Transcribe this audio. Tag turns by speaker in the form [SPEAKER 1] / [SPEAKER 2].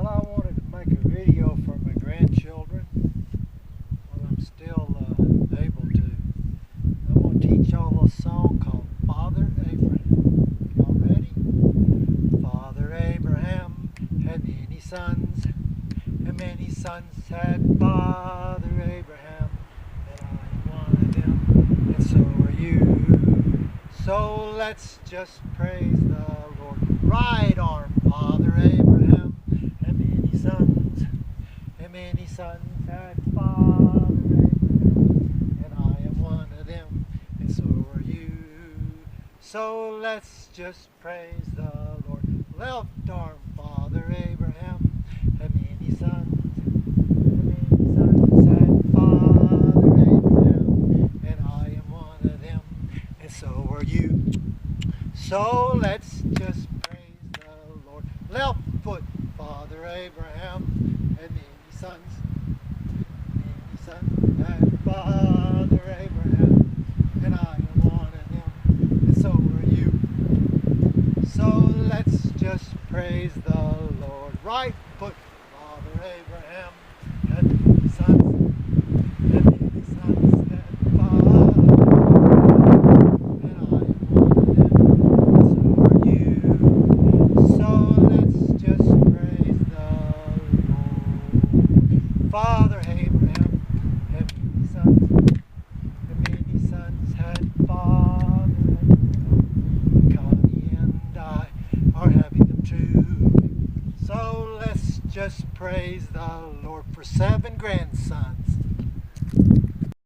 [SPEAKER 1] Well, I wanted to make a video for my grandchildren while I'm still able to. I'm going to teach y'all a song called Father Abraham. Y'all ready? Father Abraham had many sons, and many sons had Father Abraham, and I'm one of them, and so are you. So let's just praise the Lord. Right arm, Father Abraham, and many sons had Father Abraham, and I am one of them, and so are you. So let's just praise the Lord. Left arm, Father Abraham, and many sons had Father Abraham, and I am one of them, and so are you. So let's just praise the Lord. Left foot, Father Abraham, and many sons had Father Abraham, and I am one of them, and so are you. So let's just praise the Lord. Right foot, Father Abraham, and many sons had Father Abraham, and I am one of them, and so are you. So let's just praise the Lord. Father Abraham had many sons had Father Abraham. Connie and I are having them too. So let's just praise the Lord for 7 grandsons.